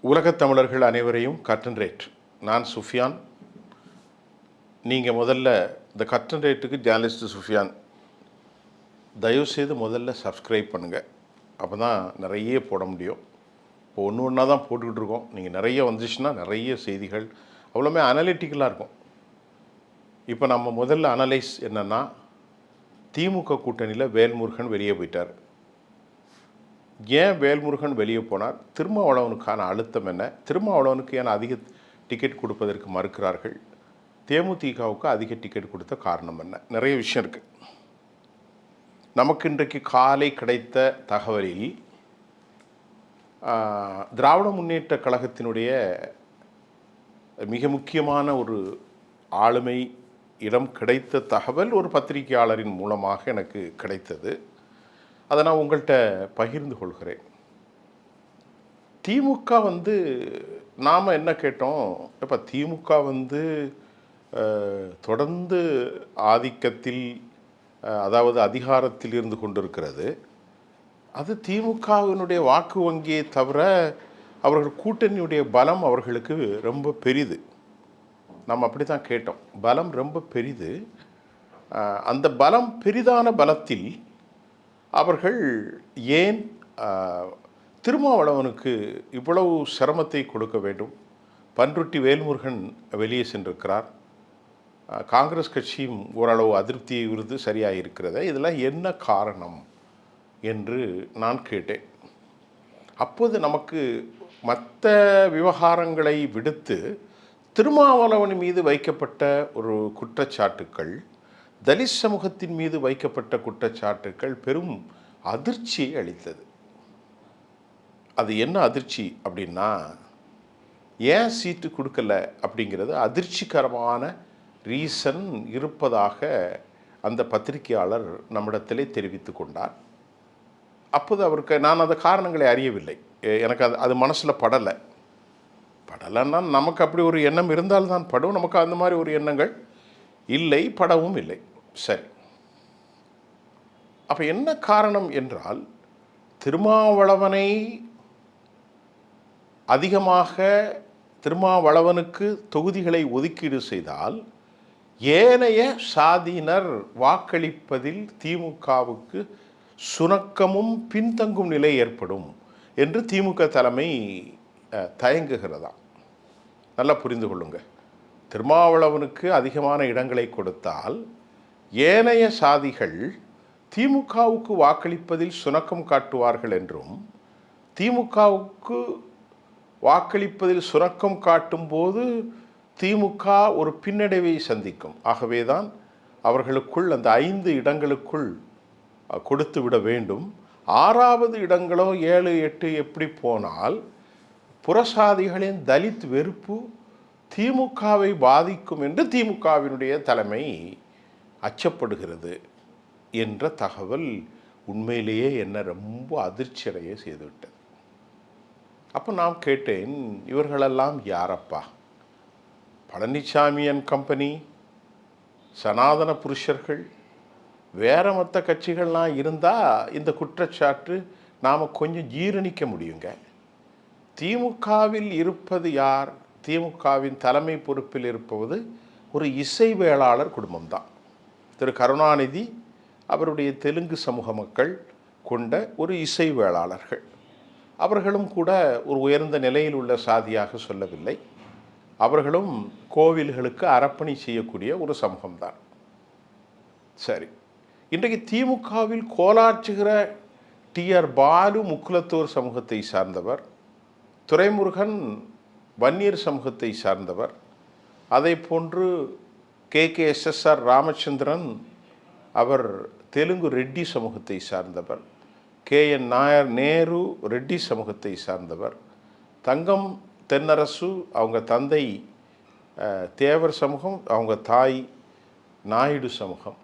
உலகத் தமிழர்கள் அனைவரையும் கர்டன் ரேட். நான் சுஃபியான். நீங்கள் முதல்ல இந்த கர்டன் ரேட்டுக்கு ஜேர்னலிஸ்ட் சுஃபியான் தயவுசெய்து முதல்ல சப்ஸ்கிரைப் பண்ணுங்கள். அப்போ தான் நிறைய போட முடியும். இப்போ ஒன்று ஒன்றா தான் போட்டுக்கிட்டு இருக்கோம். நீங்கள் நிறைய வந்துச்சுன்னா நிறைய செய்திகள் அவ்வளோமே அனலிட்டிக்கலாக இருக்கும். இப்போ நம்ம முதல்ல அனலைஸ் என்னென்னா, திமுக கூட்டணியில் வேல்முருகன் வெளியே போயிட்டார். ஏன் வேல்முருகன் வெளியே போனார்? திருமாவளவனுக்கான அழுத்தம் என்ன? திருமாவளவனுக்கு ஏன் அதிக டிக்கெட் கொடுப்பதற்கு மறுக்கிறார்கள்? தேமுதிகவுக்கு அதிக டிக்கெட் கொடுத்த காரணம் என்ன? நிறைய விஷயம் இருக்குது. நமக்கு இன்றைக்கு காலை கிடைத்த தகவலில் திராவிட முன்னேற்ற கழகத்தினுடைய மிக முக்கியமான ஒரு ஆளுமை இடம் கிடைத்த தகவல் ஒரு பத்திரிகையாளரின் மூலமாக எனக்கு கிடைத்தது. அதை நான் உங்கள்கிட்ட பகிர்ந்து கொள்கிறேன். திமுக நாம் என்ன கேட்டோம், இப்போ திமுக தொடர்ந்து ஆதிக்கத்தில், அதாவது அதிகாரத்தில் இருந்து கொண்டிருக்கிறது. அது திமுகவினுடைய வாக்கு வங்கியை தவிர அவர்கள் கூட்டணியுடைய பலம் அவர்களுக்கு ரொம்ப பெரிது. நம்ம அப்படி தான் கேட்டோம். பலம் ரொம்ப பெரிது. அந்த பலம் பெரிதான பலத்தில் அவர்கள் ஏன் திருமாவளவனுக்கு இவ்வளவு சிரமத்தை கொடுக்க வேண்டும்? பன்ருட்டி வேல்முருகன் வெளியே சென்றிருக்கிறார். காங்கிரஸ் கட்சியும் ஓரளவு அதிருப்தியை விருது சரியாக இருக்கிறது. இதெல்லாம் என்ன காரணம் என்று நான் கேட்டேன். அப்போது நமக்கு மற்ற விவகாரங்களை விடுத்து திருமாவளவன் மீது வைக்கப்பட்ட ஒரு குற்றச்சாட்டுக்கள், தலித் சமூகத்தின் மீது வைக்கப்பட்ட குற்றச்சாட்டுக்கள் பெரும் அதிர்ச்சியை அளித்தது. அது என்ன அதிர்ச்சி அப்படின்னா, ஏன் சீட்டு கொடுக்கல அப்படிங்கிறது அதிர்ச்சிகரமான ரீசன் இருப்பதாக அந்த பத்திரிகையாளர் நம்மிடத்திலே தெரிவித்து கொண்டார். அப்போது அவருக்கு நான் அந்த காரணங்களை அறியவில்லை. எனக்கு அது மனசில் படலைன்னா நமக்கு அப்படி ஒரு எண்ணம் இருந்தால்தான் படும். நமக்கு அந்த மாதிரி ஒரு எண்ணங்கள் இல்லை, படவும் இல்லை. சரி, அப்போ என்ன காரணம் என்றால், திருமாவளவனை அதிகமாக திருமாவளவனுக்கு தொகுதிகளை ஒதுக்கீடு செய்தால் ஏனைய சாதியினர் வாக்களிப்பதில் திமுகவுக்கு சுணக்கமும் பின்தங்கும் நிலை ஏற்படும் என்று திமுக தலைமை தயங்குகிறதா? நல்லா புரிந்து கொள்ளுங்க. திருமாவளவனுக்கு அதிகமான இடங்களை கொடுத்தால் ஏனைய சாதிகள் திமுகவுக்கு வாக்களிப்பதில் சுணக்கம் காட்டுவார்கள் என்றும், திமுகவுக்கு வாக்களிப்பதில் சுணக்கம் காட்டும் போது திமுக ஒரு பின்னடைவை சந்திக்கும். ஆகவேதான் அவர்களுக்குள் அந்த 5 இடங்களுக்குள் கொடுத்து விட வேண்டும். 6வது இடங்களோ 7, 8 எப்படி போனால் புறசாதிகளின் தலித் வெறுப்பு திமுகவை பாதிக்கும் என்று திமுகவினுடைய தலைமை அச்சப்படுகிறது என்ற தகவல் உண்மையிலேயே என்ன ரொம்ப அதிர்ச்சியடைய செய்துவிட்டது. அப்போ நான் கேட்டேன், இவர்களெல்லாம் யாரப்பா? பழனிசாமி அண்ட் கம்பெனி, சனாதன புருஷர்கள், வேற மற்ற கட்சிகள்லாம் இருந்தால் இந்த குற்றச்சாட்டு நாம் கொஞ்சம் ஜீரணிக்க முடியுங்க. திமுகவில் இருப்பது யார்? திமுகவின் தலைமை பொறுப்பில் இருப்பது ஒரு இசைவேளாளர் குடும்பம்தான். திரு கருணாநிதி அவருடைய தெலுங்கு சமூக மக்கள் கொண்ட ஒரு இசைவேளாளர்கள். அவர்களும் கூட ஒரு உயர்ந்த நிலையில் உள்ள சாதியாக சொல்லவில்லை. அவர்களும் கோவில்களுக்கு அரப்பணி செய்யக்கூடிய ஒரு சமூகம்தான். சரி, இன்றைக்கு திமுகவில் கோலாற்றுகிற டிஆர் பாலு முக்குலத்தோர் சமூகத்தை சார்ந்தவர், துரைமுருகன் வன்னியர் சமூகத்தை சார்ந்தவர், அதை போன்று KKSSR ராமச்சந்திரன் அவர் தெலுங்கு ரெட்டி சமூகத்தை சார்ந்தவர், KN நாயர் நேரு ரெட்டி சமூகத்தை சார்ந்தவர், தங்கம் தென்னரசு அவங்க தந்தை தேவர் சமூகம், அவங்க தாய் நாயுடு சமூகம்,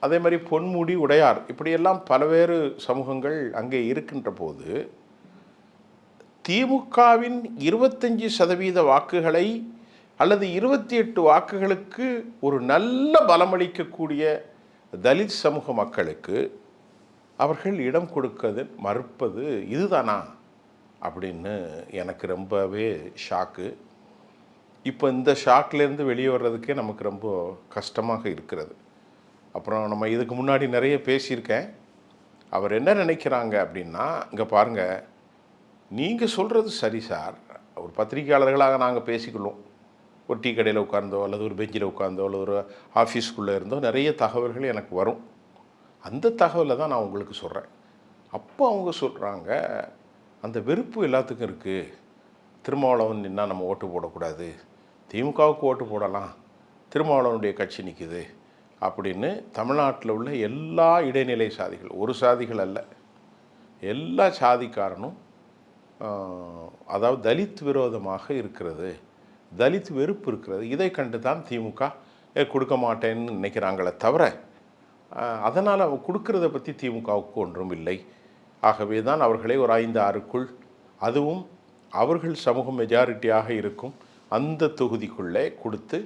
அதே மாதிரி பொன்முடி உடையார், இப்படியெல்லாம் பல்வேறு சமூகங்கள் அங்கே இருக்கின்ற போது திமுகவின் 25% வாக்குகளை அல்லது 28 வாக்குகளுக்கு ஒரு நல்ல பலமளிக்கக்கூடிய தலித் சமூக மக்களுக்கு அவர்கள் இடம் கொடுக்க மறுப்பது இதுதானா அப்படின்னு எனக்கு ரொம்பவே ஷாக்கு. இப்போ இந்த ஷாக்லேருந்து வெளியே வர்றதுக்கே நமக்கு ரொம்ப கஷ்டமாக இருக்கிறது. அப்புறம் நம்ம இதுக்கு முன்னாடி நிறைய பேசியிருக்கேன். அவர் என்ன நினைக்கிறாங்க அப்படின்னா, இங்கே பாருங்கள், நீங்கள் சொல்கிறது சரி சார், ஒரு பத்திரிகையாளர்களாக நாங்கள் பேசிக்கொள்வோம். ஒரு டீ கடையில் உட்கார்ந்தோ அல்லது ஒரு பெஞ்சில் உட்கார்ந்தோ அல்லது ஒரு ஆஃபீஸ்க்குள்ளே இருந்தோ நிறைய தகவல்கள் எனக்கு வரும். அந்த தகவலை தான் நான் உங்களுக்கு சொல்கிறேன். அப்போ அவங்க சொல்கிறாங்க, அந்த வெறுப்பு எல்லாத்துக்கும் இருக்குது. திருமாவளவன் நின்னா நம்ம ஓட்டு போடக்கூடாது, திமுகவுக்கு ஓட்டு போடலாம், திருமாவளவனுடைய கட்சி நிற்குது அப்படின்னு தமிழ்நாட்டில் உள்ள எல்லா இடைநிலை சாதிகள், ஒரு சாதிகள் அல்ல, எல்லா சாதிக்காரனும் அதாவது தலித் விரோதமாக இருக்கிறது, தலித் வெறுப்பு இருக்கிறது. இதை கண்டு தான் திமுக கொடுக்க மாட்டேன்னு நினைக்கிறாங்களே தவிர, அதனால் கொடுக்கறத பற்றி திமுகவுக்கு ஒன்றும் இல்லை. ஆகவே தான் அவர்களை ஒரு 5-6க்குள், அதுவும் அவர்கள் சமூக மெஜாரிட்டியாக இருக்கும் அந்த தொகுதிக்குள்ளே கொடுத்து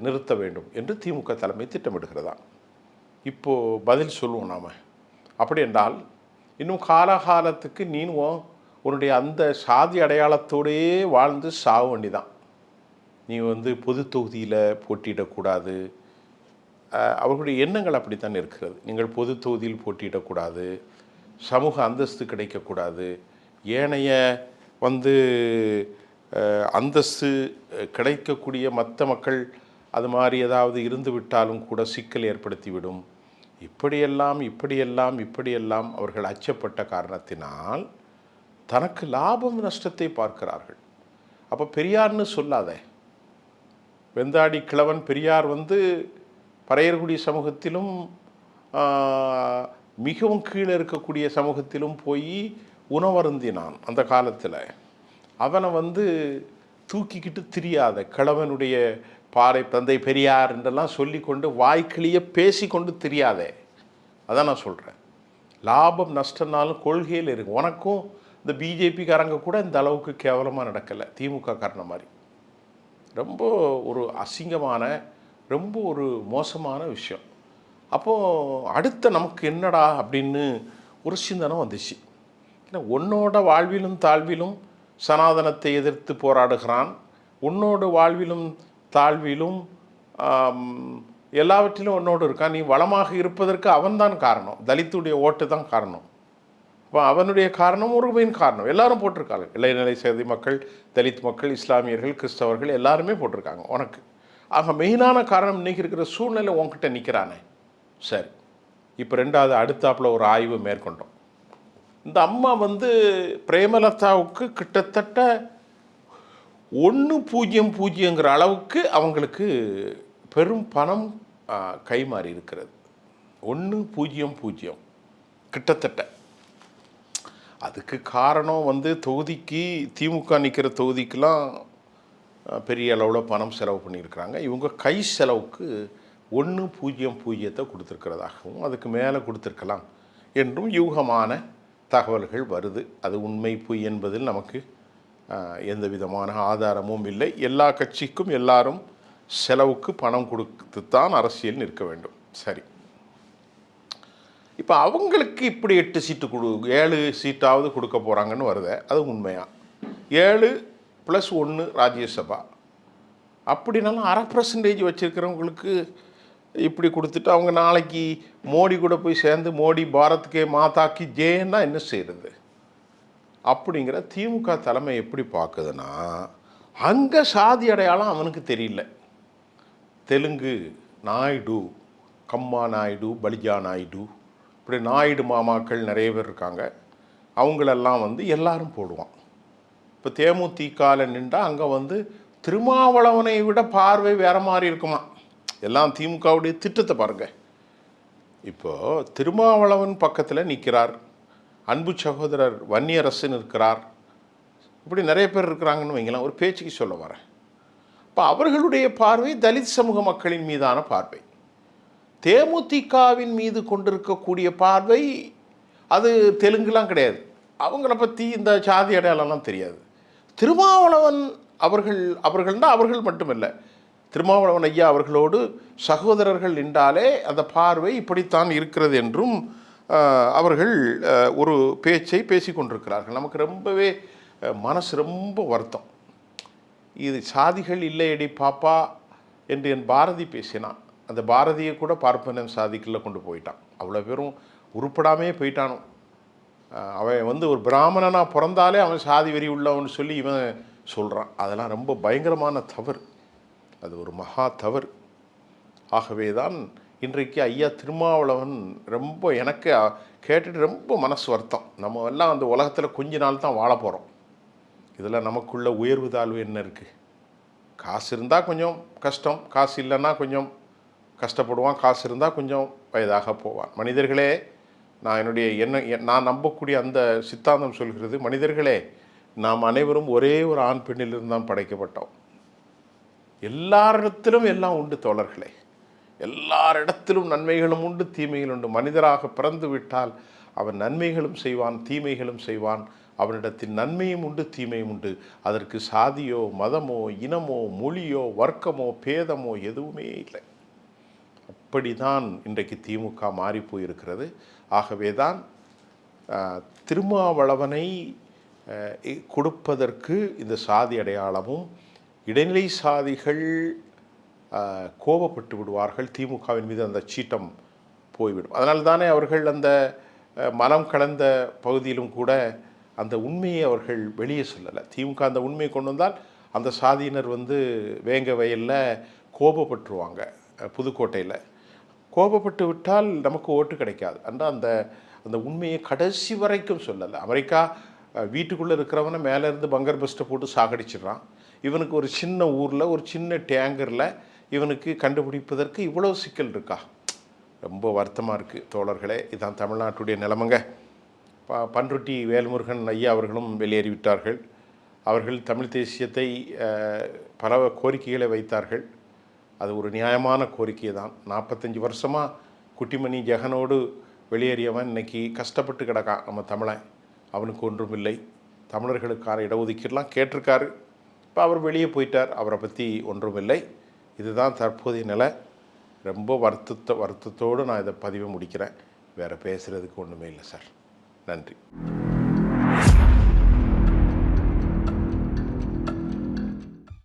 நிறுத்த வேண்டும் என்று திமுக தலைமை திட்டமிடுகிறதா. இப்போது பதில் சொல்லுவோம் நாம். அப்படி என்றால் இன்னும் காலகாலத்துக்கு நீனும் உன்னுடைய அந்த சாதி அடையாளத்தோடையே வாழ்ந்து சாக வேண்டிதான். நீ பொது தொகுதியில் போட்டியிடக்கூடாது. அவர்களுடைய எண்ணங்கள் அப்படித்தான் இருக்கிறது. நீங்கள் பொது தொகுதியில் போட்டியிடக்கூடாது, சமூக அந்தஸ்து கிடைக்கக்கூடாது, ஏனைய அந்தஸ்து கிடைக்கக்கூடிய மற்ற மக்கள் அது மாதிரி ஏதாவது இருந்து விட்டாலும் கூட சிக்கல் ஏற்படுத்திவிடும். இப்படியெல்லாம் அவர்கள் அச்சப்பட்ட காரணத்தினால் தனக்கு லாபம் நஷ்டத்தை பார்க்கிறார்கள். அப்போ பெரியார்னு சொல்லாத. வெந்தாடி கிழவன் பெரியார் பறையர்குடி சமூகத்திலும் மிகவும் கீழே இருக்கக்கூடிய சமூகத்திலும் போய் உணவருந்தினான். அந்த காலத்தில் அவனை தூக்கிக்கிட்டு திரியாத, கிழவனுடைய பாறை தந்தை பெரியார் என்றெல்லாம் சொல்லிக்கொண்டு வாய்க்கிளியே பேசிக்கொண்டு திரியாதே. அதான் நான் சொல்கிறேன். லாபம் நஷ்டம்னாலும் கொள்கையில் இருக்கு. உனக்கும் இந்த பிஜேபிக்காரங்க கூட இந்த அளவுக்கு கேவலமாக நடக்கலை, திமுக காரணம் மாதிரி. ரொம்ப ஒரு அசிங்கமான, ரொம்ப ஒரு மோசமான விஷயம். அப்போது அடுத்த நமக்கு என்னடா அப்படின்னு ஒரு சிந்தனை வந்துச்சு. ஏன்னா உன்னோட வாழ்விலும் தாழ்விலும் சனாதனத்தை எதிர்த்து போராடுகிறான், உன்னோட வாழ்விலும் தாழ்விலும் எல்லாவற்றிலும் உன்னோடு இருக்கான். நீ வளமாக இருப்பதற்கு அவன்தான் காரணம், தலித்துடைய ஓட்டு தான் காரணம். இப்போ அவனுடைய காரணம் ஒரு மெயின் காரணம் எல்லாரும் போட்டிருக்காங்க. இளைநிலை சாதி மக்கள், தலித் மக்கள், இஸ்லாமியர்கள், கிறிஸ்தவர்கள் எல்லாருமே போட்டிருக்காங்க உனக்கு. ஆக மெயினான காரணம் இன்றைக்கி இருக்கிற சூழ்நிலை உன்கிட்ட நிற்கிறானே. சரி, இப்போ ரெண்டாவது அடுத்தாப்பில் ஒரு ஆய்வு மேற்கொண்டோம். இந்த அம்மா பிரேமலதாவுக்கு கிட்டத்தட்ட 1.00 அளவுக்கு அவங்களுக்கு பெரும் பணம் கைமாறி இருக்கிறது. 1.00 கிட்டத்தட்ட. அதுக்கு காரணம் தொகுதிக்கு, திமுக நிற்கிற தொகுதிக்கெலாம் பெரிய அளவில் பணம் செலவு பண்ணியிருக்கிறாங்க. இவங்க கை செலவுக்கு 1.00 கொடுத்துருக்கிறதாகவும் அதுக்கு மேலே கொடுத்துருக்கலாம் என்றும் யூகமான தகவல்கள் வருது. அது உண்மை பொய் என்பதில் நமக்கு எந்த விதமான ஆதாரமும் இல்லை. எல்லா கட்சிக்கும் எல்லாரும் செலவுக்கு பணம் கொடுத்துத்தான் அரசியல் நிற்க வேண்டும். சரி, இப்போ அவங்களுக்கு இப்படி 8 சீட்டு 7 சீட்டாவது கொடுக்க போகிறாங்கன்னு வருது. அது உண்மையா? 7+1 ராஜ்யசபா அப்படின்னாலும் 0.5% வச்சுருக்கிறவங்களுக்கு இப்படி கொடுத்துட்டு அவங்க நாளைக்கு மோடி கூட போய் சேர்ந்து மோடி பாரத்கே மாதாக்கி ஜேன்னா என்ன செய்கிறது அப்படிங்கிற திமுக தலைமை எப்படி பார்க்குதுன்னா, அங்கே சாதி அடையாளம் அவனுக்கு தெரியல. தெலுங்கு நாயுடு, கம்மா நாயுடு, பலிஜா நாயுடு, இப்படி நாயுடு மாமாக்கள் நிறைய பேர் இருக்காங்க. அவங்களெல்லாம் எல்லாரும் போடுவான். இப்போ தேமுதிகவில் நின்றால் அங்கே திருமாவளவனை விட பார்வை வேறு மாதிரி இருக்குமா. எல்லாம் திமுகவுடைய திட்டத்தை பாருங்கள். இப்போது திருமாவளவன் பக்கத்தில் நிற்கிறார், அன்பு சகோதரர் வன்னியரசன் இருக்கிறார், இப்படி நிறைய பேர் இருக்கிறாங்கன்னு வைங்களேன். ஒரு பேச்சுக்கு சொல்ல வரேன். இப்போ அவர்களுடைய பார்வை தலித் சமூக மக்களின் மீதான பார்வை, தேமுதிகவின் மீது கொண்டிருக்கக்கூடிய பார்வை அது தெலுங்குலாம் கிடையாது. அவங்கள பற்றி இந்த சாதி அடையாளம்லாம் தெரியாது. திருமாவளவன் அவர்கள்னால் அவர்கள் மட்டுமில்லை, திருமாவளவன் ஐயா அவர்களோடு சகோதரர்கள் நின்றாலே அந்த பார்வை இப்படித்தான் இருக்கிறது என்றும் அவர்கள் ஒரு பேச்சை பேசி கொண்டிருக்கிறார்கள். நமக்கு ரொம்பவே மனசு ரொம்ப வருத்தம். இது சாதிகள் இல்லையடி பாப்பா என்று என் பாரதி பேசினான். அந்த பாரதியை கூட பார்ப்பனன் சாதிக்குள்ளே கொண்டு போயிட்டான். அவ்வளோ பேரும் உருப்படாமே போயிட்டானோ. அவன் ஒரு பிராமணனாக பிறந்தாலே அவன் சாதி வெறி உள்ளவன்னு சொல்லி இவன் சொல்கிறான். அதெல்லாம் ரொம்ப பயங்கரமான தவறு. அது ஒரு மகா தவறு. ஆகவே தான் இன்றைக்கு ஐயா திருமாவளவன் ரொம்ப எனக்கு கேட்டுட்டு ரொம்ப மனசு வருத்தம். நம்ம எல்லாம் அந்த உலகத்தில் கொஞ்ச நாள் தான் வாழ போகிறோம். இதில் நமக்குள்ள உயர்வு தாழ்வு என்ன இருக்குது? காசு இருந்தால் கொஞ்சம் கஷ்டம், காசு இல்லைன்னா கொஞ்சம் கஷ்டப்படுவான், காசு இருந்தால் கொஞ்சம் வயதாக போவான். மனிதர்களே, நான் நம்பக்கூடிய அந்த சித்தாந்தம் சொல்கிறது, மனிதர்களே நாம் அனைவரும் ஒரே ஒரு ஆண் பெண்ணிலிருந்து தான் படைக்கப்பட்டோம். எல்லாரிடத்திலும் எல்லாம் உண்டு தோழர்களே. எல்லாரிடத்திலும் நன்மைகளும் உண்டு, தீமைகளும் உண்டு. மனிதராக பிறந்து விட்டால் அவன் நன்மைகளும் செய்வான், தீமைகளும் செய்வான். அவனிடத்தில் நன்மையும் உண்டு, தீமையும் உண்டு. அதற்கு சாதியோ மதமோ இனமோ மொழியோ வர்க்கமோ பேதமோ எதுவுமே இல்லை. அப்படிதான் இன்றைக்கு திமுக மாறி போயிருக்கிறது. ஆகவே தான் திருமாவளவனை கொடுப்பதற்கு இந்த சாதி அடையாளமும், இடைநிலை சாதிகள் கோபப்பட்டு விடுவார்கள், திமுகவின் மீது அந்த சீட்டம் போய்விடும். அதனால் தானே அவர்கள் அந்த மனம் கலந்த பகுதியிலும் கூட அந்த உண்மையை அவர்கள் வெளியே சொல்லலை. திமுக அந்த உண்மையை கொண்டு வந்தால் அந்த சாதியினர் வேங்க வயலில் கோபப்பட்டுருவாங்க. புதுக்கோட்டையில் கோபப்பட்டு விட்டால் நமக்கு ஓட்டு கிடைக்காது. ஆனால் அந்த உண்மையை கடைசி வரைக்கும் சொல்லலை. அமெரிக்கா வீட்டுக்குள்ளே இருக்கிறவனை மேலேருந்து பங்கர் பஸ்ட்டை போட்டு சாகடிச்சிடுறான். இவனுக்கு ஒரு சின்ன ஊரில் ஒரு சின்ன டேங்கரில் இவனுக்கு கண்டுபிடிப்பதற்கு இவ்வளோ சிக்கல் இருக்கா? ரொம்ப வருத்தமாக இருக்குது தோழர்களே. இதுதான் தமிழ்நாட்டுடைய நிலைமைங்க. பன்ருட்டி வேல்முருகன் ஐயா அவர்களும் வெளியேறிவிட்டார்கள். அவர்கள் தமிழ் தேசியத்தை பல கோரிக்கைகளை வைத்தார்கள். அது ஒரு நியாயமான கோரிக்கை தான். 45 வருஷமாக குட்டிமணி ஜெகனோடு வெளியேறியவன் இன்னைக்கு கஷ்டப்பட்டு கிடக்கான் நம்ம தமிழன். அவனுக்கு ஒன்றும் இல்லை. தமிழர்களுக்கான இடஒதுக்கீடுலாம் கேட்டிருக்காரு. இப்போ அவர் வெளியே போயிட்டார். அவரை பற்றி ஒன்றும் இல்லை. இதுதான் தற்போதைய நிலை. ரொம்ப வருத்தத்தோடு நான் இதை பதிவை முடிக்கிறேன். வேறு பேசுகிறதுக்கு ஒன்றுமே இல்லை சார். நன்றி.